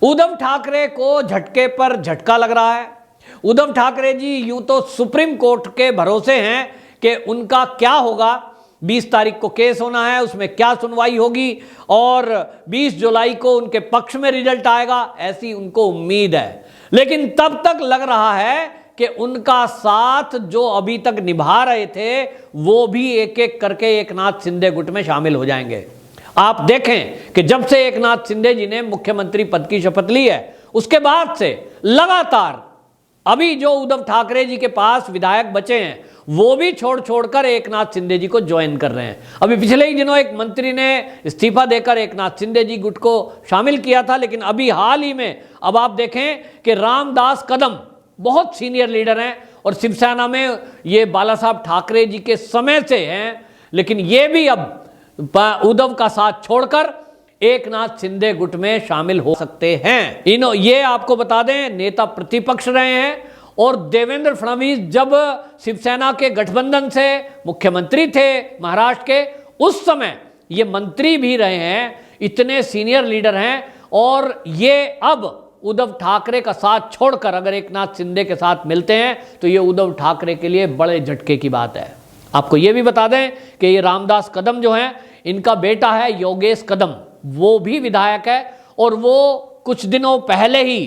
उद्धव ठाकरे को झटके पर झटका लग रहा है। उद्धव ठाकरे जी यूं तो सुप्रीम कोर्ट के भरोसे हैं कि उनका क्या होगा, 20 तारीख को केस होना है, उसमें क्या सुनवाई होगी और 20 जुलाई को उनके पक्ष में रिजल्ट आएगा, ऐसी उनको उम्मीद है। लेकिन तब तक लग रहा है कि उनका साथ जो अभी तक निभा रहे थे वो भी एक एक करके एकनाथ शिंदे गुट में शामिल हो जाएंगे। आप देखें कि जब से एकनाथ शिंदे जी ने मुख्यमंत्री पद की शपथ ली है उसके बाद से लगातार अभी जो उद्धव ठाकरे जी के पास विधायक बचे हैं वो भी छोड़ छोड़कर एकनाथ शिंदे जी को ज्वाइन कर रहे हैं। अभी पिछले ही दिनों एक मंत्री ने इस्तीफा देकर एकनाथ शिंदे जी गुट को शामिल किया था, लेकिन अभी हाल ही में अब आप देखें कि रामदास कदम बहुत सीनियर लीडर हैं और शिवसेना में ये बाला साहब ठाकरे जी के समय से हैं, लेकिन ये भी अब उद्धव का साथ छोड़कर एकनाथ शिंदे गुट में शामिल हो सकते हैं। ये आपको बता दें नेता प्रतिपक्ष रहे हैं और देवेंद्र फडणवीस जब शिवसेना के गठबंधन से मुख्यमंत्री थे महाराष्ट्र के, उस समय ये मंत्री भी रहे हैं, इतने सीनियर लीडर हैं। और ये अब उद्धव ठाकरे का साथ छोड़कर अगर एकनाथ शिंदे के साथ मिलते हैं तो ये उद्धव ठाकरे के लिए बड़े झटके की बात है। आपको ये भी बता दें कि ये रामदास कदम जो हैं, इनका बेटा है योगेश कदम, वो भी विधायक है और वो कुछ दिनों पहले ही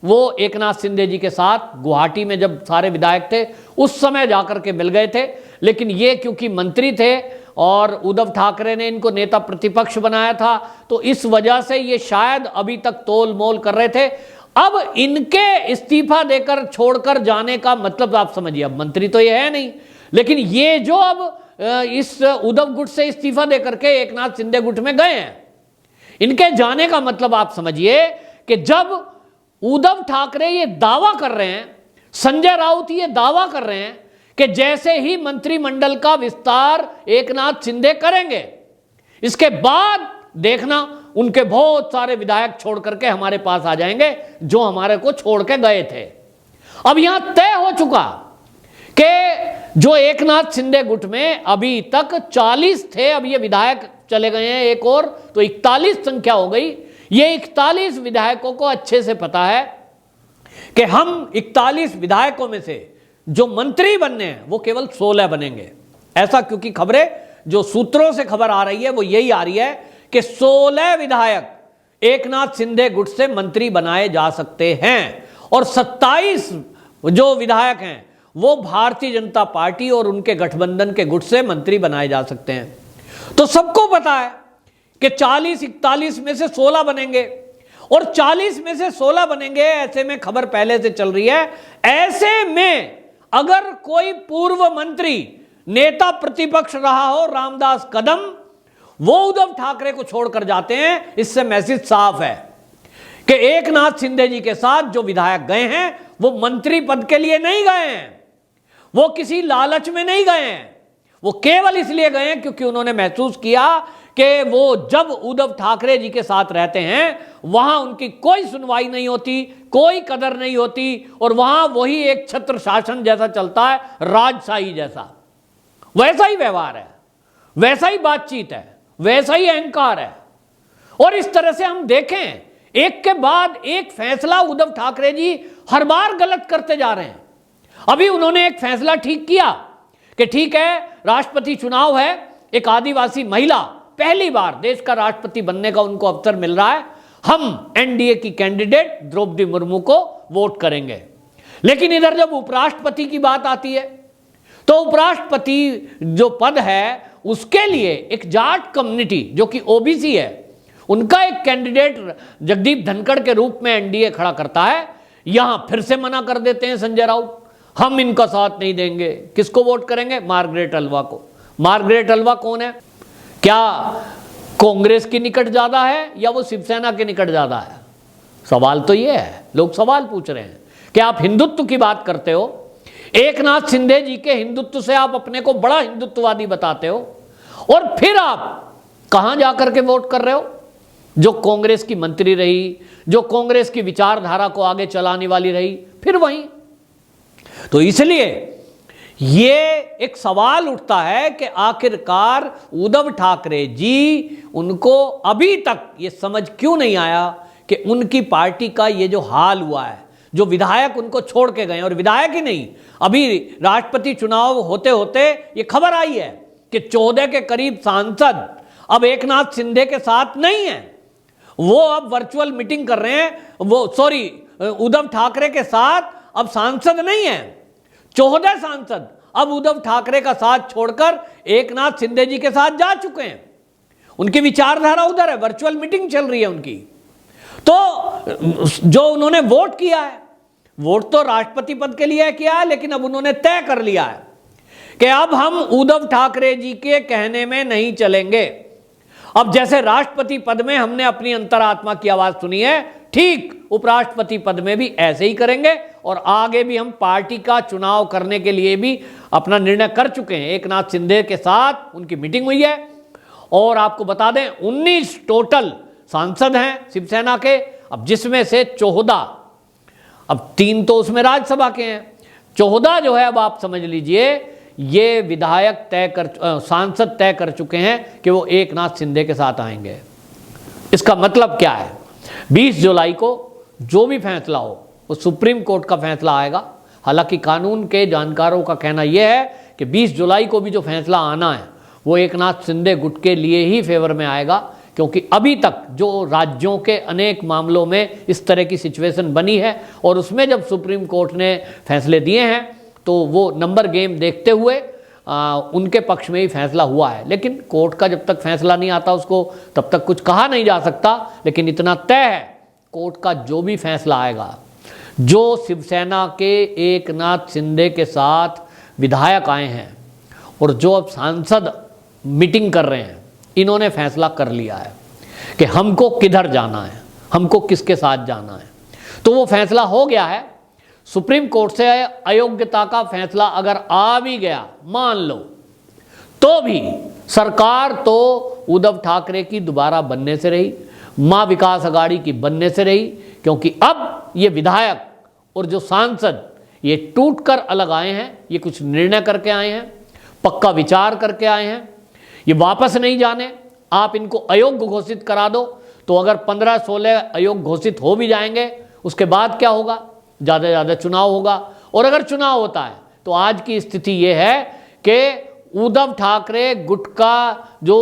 वो एकनाथ शिंदे जी के साथ गुवाहाटी में जब सारे विधायक थे उस समय जाकर के मिल गए थे। लेकिन ये क्योंकि मंत्री थे और उद्धव ठाकरे ने इनको नेता प्रतिपक्ष बनाया था तो इस वजह से ये शायद अभी तक तोल मोल कर रहे थे। अब इनके इस्तीफा देकर छोड़कर जाने का मतलब आप समझिए, अब मंत्री तो ये है नहीं, लेकिन ये जो अब इस उद्धव गुट से इस्तीफा देकर के एकनाथ शिंदे गुट में गए हैं, इनके जाने का मतलब आप समझिए कि जब उद्धव ठाकरे ये दावा कर रहे हैं, संजय राउत ये दावा कर रहे हैं कि जैसे ही मंत्रिमंडल का विस्तार एकनाथ शिंदे करेंगे इसके बाद देखना उनके बहुत सारे विधायक छोड़ करके हमारे पास आ जाएंगे जो हमारे को छोड़ के गए थे। अब यहां तय हो चुका कि जो एकनाथ शिंदे गुट में अभी तक 40 थे, अब ये विधायक चले गए हैं एक और, तो 41 संख्या हो गई। ये 41 विधायकों को अच्छे से पता है कि हम 41 विधायकों में से जो मंत्री बनने हैं वो केवल 16 बनेंगे। ऐसा क्योंकि खबरें जो सूत्रों से खबर आ रही है वो यही आ रही है कि 16 विधायक एकनाथ शिंदे गुट से मंत्री बनाए जा सकते हैं और 27 जो विधायक हैं वो भारतीय जनता पार्टी और उनके गठबंधन के गुट से मंत्री बनाए जा सकते हैं। तो सबको पता है कि 40-41 में से 16 बनेंगे और 40 में से 16 बनेंगे, ऐसे में खबर पहले से चल रही है। ऐसे में अगर कोई पूर्व मंत्री नेता प्रतिपक्ष रहा हो रामदास कदम, वो उद्धव ठाकरे को छोड़कर जाते हैं, इससे मैसेज साफ है कि एकनाथ शिंदे जी के साथ जो विधायक गए हैं वो मंत्री पद के लिए नहीं गए हैं, वो किसी लालच में नहीं गए हैं, वो केवल इसलिए गए हैं क्योंकि उन्होंने महसूस किया कि वो जब उद्धव ठाकरे जी के साथ रहते हैं वहां उनकी कोई सुनवाई नहीं होती, कोई कदर नहीं होती और वहां वही एक छत्र शासन जैसा चलता है, राजशाही जैसा। वैसा ही व्यवहार है, वैसा ही बातचीत है, वैसा ही अहंकार है। और इस तरह से हम देखें एक के बाद एक फैसला उद्धव ठाकरे जी हर बार गलत करते जा रहे हैं। अभी उन्होंने एक फैसला ठीक किया कि ठीक है, राष्ट्रपति चुनाव है, एक आदिवासी महिला पहली बार देश का राष्ट्रपति बनने का उनको अवसर मिल रहा है, हम एनडीए की कैंडिडेट द्रौपदी मुर्मू को वोट करेंगे। लेकिन इधर जब उपराष्ट्रपति की बात आती है तो उपराष्ट्रपति जो पद है उसके लिए एक जाट कम्युनिटी जो कि ओबीसी है उनका एक कैंडिडेट जगदीप धनखड़ के रूप में एनडीए खड़ा करता है। यहां फिर से मना कर देते हैं संजय राउत, हम इनका साथ नहीं देंगे। किसको वोट करेंगे? मार्गरेट अल्वा को। मार्गरेट अल्वा कौन है? क्या कांग्रेस के निकट ज्यादा है या वो शिवसेना के निकट ज्यादा है? सवाल तो ये है, लोग सवाल पूछ रहे हैं कि आप हिंदुत्व की बात करते हो, एकनाथ शिंदे जी के हिंदुत्व से आप अपने को बड़ा हिंदुत्ववादी बताते हो और फिर आप कहां जाकर के वोट कर रहे हो? जो कांग्रेस की मंत्री रही, जो कांग्रेस की विचारधारा को आगे चलाने वाली रही, फिर वहीं। तो इसलिए ये एक सवाल उठता है कि आखिरकार उद्धव ठाकरे जी, उनको अभी तक ये समझ क्यों नहीं आया कि उनकी पार्टी का ये जो हाल हुआ है, जो विधायक उनको छोड़ के गए, और विधायक ही नहीं, अभी राष्ट्रपति चुनाव होते होते ये खबर आई है कि 14 के करीब सांसद अब एकनाथ शिंदे के साथ नहीं है, वो अब वर्चुअल मीटिंग कर रहे हैं, उद्धव ठाकरे के साथ अब सांसद नहीं है। 14 सांसद अब उद्धव ठाकरे का साथ छोड़कर एकनाथ शिंदे जी के साथ जा चुके हैं। उनकी विचारधारा उधर है, वर्चुअल मीटिंग चल रही है उनकी। तो जो उन्होंने वोट किया है, वोट तो राष्ट्रपति पद के लिए किया है, लेकिन अब उन्होंने तय कर लिया है कि अब हम उद्धव ठाकरे जी के कहने में नहीं चलेंगे। अब जैसे राष्ट्रपति पद में हमने अपनी अंतरात्मा की आवाज सुनी है, ठीक उपराष्ट्रपति पद में भी ऐसे ही करेंगे, और आगे भी हम पार्टी का चुनाव करने के लिए भी अपना निर्णय कर चुके हैं। एकनाथ शिंदे के साथ उनकी मीटिंग हुई है, और आपको बता दें 19 टोटल सांसद हैं शिवसेना के, अब जिसमें से 14, अब 3 तो उसमें राज्यसभा के हैं, 14 जो है अब आप समझ लीजिए ये विधायक सांसद तय कर चुके हैं कि वो एकनाथ शिंदे के साथ आएंगे। इसका मतलब क्या है, 20 जुलाई को जो भी फैसला हो वो सुप्रीम कोर्ट का फैसला आएगा। हालांकि कानून के जानकारों का कहना यह है कि 20 जुलाई को भी जो फैसला आना है वो एकनाथ शिंदे गुट के लिए ही फेवर में आएगा, क्योंकि अभी तक जो राज्यों के अनेक मामलों में इस तरह की सिचुएशन बनी है, और उसमें जब सुप्रीम कोर्ट ने फैसले दिए हैं तो वो नंबर गेम देखते हुए उनके पक्ष में ही फैसला हुआ है। लेकिन कोर्ट का जब तक फैसला नहीं आता उसको तब तक कुछ कहा नहीं जा सकता। लेकिन इतना तय है, कोर्ट का जो भी फैसला आएगा, जो शिवसेना के एकनाथ शिंदे के साथ विधायक आए हैं और जो अब सांसद मीटिंग कर रहे हैं, इन्होंने फैसला कर लिया है कि हमको किधर जाना है, हमको किसके साथ जाना है। तो वो फैसला हो गया है। सुप्रीम कोर्ट से अयोग्यता का फैसला अगर आ भी गया, मान लो, तो भी सरकार तो उद्धव ठाकरे की दोबारा बनने से रही, मां विकास अघाड़ी की बनने से रही, क्योंकि अब ये विधायक और जो सांसद ये टूटकर अलग आए हैं, ये कुछ निर्णय करके आए हैं, पक्का विचार करके आए हैं, ये वापस नहीं जाने। आप इनको अयोग्य घोषित करा दो तो अगर 15-16 अयोग्य घोषित हो भी जाएंगे, उसके बाद क्या होगा, ज़्यादा से ज़्यादा चुनाव होगा। और अगर चुनाव होता है तो आज की स्थिति ये है कि उद्धव ठाकरे गुट का जो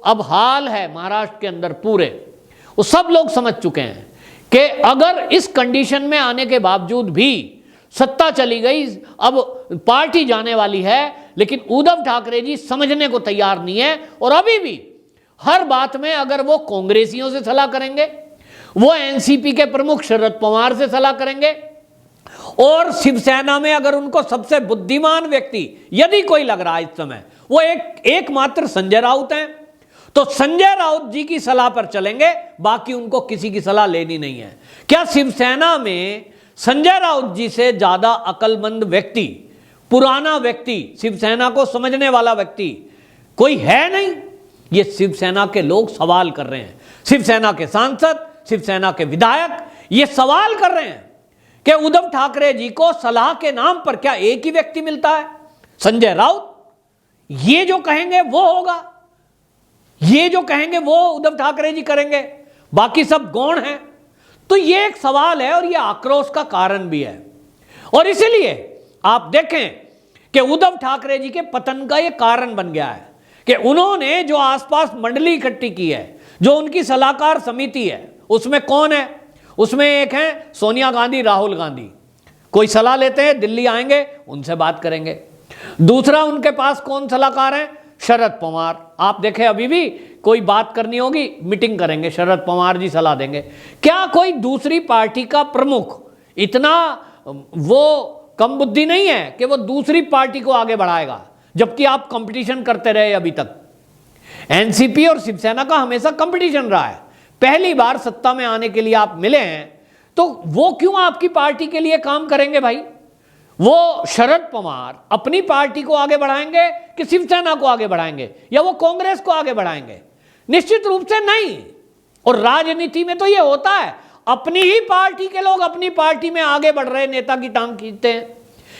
अब हाल है महाराष्ट्र के अंदर पूरे, वो सब लोग समझ चुके हैं कि अगर इस कंडीशन में आने के बावजूद भी सत्ता चली गई, अब पार्टी जाने वाली है, लेकिन उद्धव ठाकरे जी समझने को तैयार नहीं है। और अभी भी हर बात में अगर वो कांग्रेसियों से सलाह करेंगे, वो एनसीपी के प्रमुख शरद पवार से सलाह करेंगे, और शिवसेना में अगर उनको सबसे बुद्धिमान व्यक्ति यदि कोई लग रहा है इस समय, वो एकमात्र संजय राउत हैं, तो संजय राउत जी की सलाह पर चलेंगे, बाकी उनको किसी की सलाह लेनी नहीं है। क्या शिवसेना में संजय राउत जी से ज्यादा अक्लमंद व्यक्ति, पुराना व्यक्ति, शिवसेना को समझने वाला व्यक्ति कोई है नहीं? ये शिवसेना के लोग सवाल कर रहे हैं। शिवसेना के सांसद, शिवसेना के विधायक ये सवाल कर रहे हैं कि उद्धव ठाकरे जी को सलाह के नाम पर क्या एक ही व्यक्ति मिलता है, संजय राउत? ये जो कहेंगे वो होगा, ये जो कहेंगे वो उद्धव ठाकरे जी करेंगे, बाकी सब गौण हैं। तो ये एक सवाल है और ये आक्रोश का कारण भी है। और इसीलिए आप देखें कि उद्धव ठाकरे जी के पतन का ये कारण बन गया है कि उन्होंने जो आसपास मंडली इकट्ठी की है, जो उनकी सलाहकार समिति है, उसमें कौन है? उसमें एक है सोनिया गांधी, राहुल गांधी। कोई सलाह लेते हैं, दिल्ली आएंगे, उनसे बात करेंगे। दूसरा उनके पास कौन सलाहकार है? शरद पवार। आप देखें अभी भी कोई बात करनी होगी, मीटिंग करेंगे, शरद पवार जी सलाह देंगे। क्या कोई दूसरी पार्टी का प्रमुख इतना वो कम बुद्धि नहीं है कि वो दूसरी पार्टी को आगे बढ़ाएगा, जबकि आप कंपटीशन करते रहे अभी तक। एनसीपी और शिवसेना का हमेशा कंपटीशन रहा है। पहली बार सत्ता में आने के लिए आप मिले हैं, तो वो क्यों आपकी पार्टी के लिए काम करेंगे भाई? वो शरद पवार अपनी पार्टी को आगे बढ़ाएंगे कि शिवसेना को आगे बढ़ाएंगे, या वो कांग्रेस को आगे बढ़ाएंगे? निश्चित रूप से नहीं। और राजनीति में तो ये होता है, अपनी ही पार्टी के लोग अपनी पार्टी में आगे बढ़ रहे नेता की टांग खींचते हैं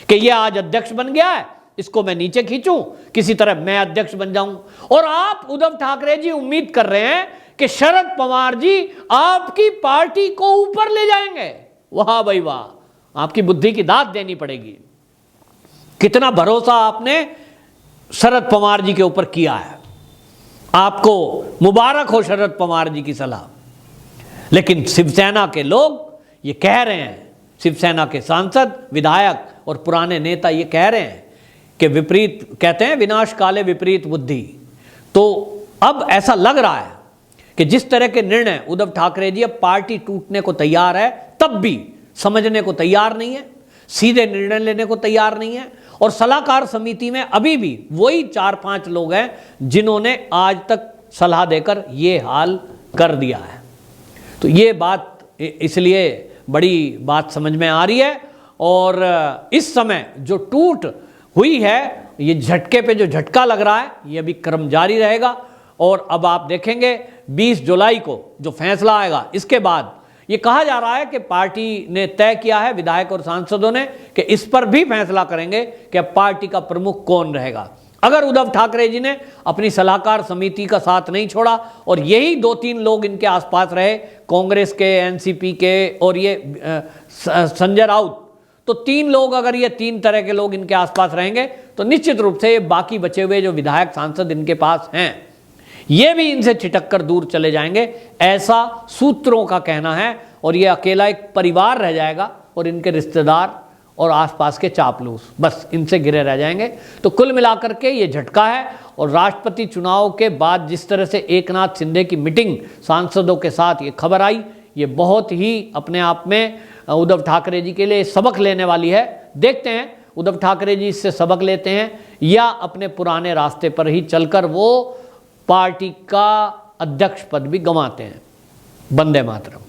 कि ये आज अध्यक्ष बन गया है, इसको मैं नीचे खींचूं, किसी तरह मैं अध्यक्ष बन जाऊं। और आप उद्धव ठाकरे जी उम्मीद कर रहे हैं कि शरद पवार जी आपकी पार्टी को ऊपर ले जाएंगे। वाह भाई वाह, आपकी बुद्धि की दाद देनी पड़ेगी। कितना भरोसा आपने शरद पवार जी के ऊपर किया है, आपको मुबारक हो शरद पवार जी की सलाह। लेकिन शिवसेना के लोग ये कह रहे हैं, शिवसेना के सांसद, विधायक और पुराने नेता ये कह रहे हैं कि विपरीत, कहते हैं विनाश काले विपरीत बुद्धि। तो अब ऐसा लग रहा है कि जिस तरह के निर्णय उद्धव ठाकरे जी अब पार्टी टूटने को तैयार है, तब भी समझने को तैयार नहीं है, सीधे निर्णय लेने को तैयार नहीं है। और सलाहकार समिति में अभी भी वही 4-5 लोग हैं जिन्होंने आज तक सलाह देकर ये हाल कर दिया है। तो ये बात इसलिए बड़ी बात समझ में आ रही है। और इस समय जो टूट हुई है, ये झटके पे जो झटका लग रहा है, ये अभी क्रम जारी रहेगा। और अब आप देखेंगे 20 जुलाई को जो फैसला आएगा, इसके बाद ये कहा जा रहा है कि पार्टी ने तय किया है, विधायक और सांसदों ने, कि इस पर भी फैसला करेंगे कि अब पार्टी का प्रमुख कौन रहेगा। अगर उद्धव ठाकरे जी ने अपनी सलाहकार समिति का साथ नहीं छोड़ा और यही 2-3 लोग इनके आसपास रहे, कांग्रेस के, एनसीपी के और ये संजय राउत, तो 3 लोग, अगर ये 3 तरह के लोग इनके आसपास रहेंगे तो निश्चित रूप से बाकी बचे हुए जो विधायक सांसद इनके पास हैं, ये भी इनसे छिटक कर दूर चले जाएंगे, ऐसा सूत्रों का कहना है। और ये अकेला एक परिवार रह जाएगा और इनके रिश्तेदार और आसपास के चापलूस बस इनसे घिरे रह जाएंगे। तो कुल मिलाकर के ये झटका है। और राष्ट्रपति चुनाव के बाद जिस तरह से एकनाथ शिंदे की मीटिंग सांसदों के साथ ये खबर आई, ये बहुत ही अपने आप में उद्धव ठाकरे जी के लिए सबक लेने वाली है। देखते हैं उद्धव ठाकरे जी इससे सबक लेते हैं या अपने पुराने रास्ते पर ही चलकर वो पार्टी का अध्यक्ष पद भी गंवाते हैं। वंदे मातरम।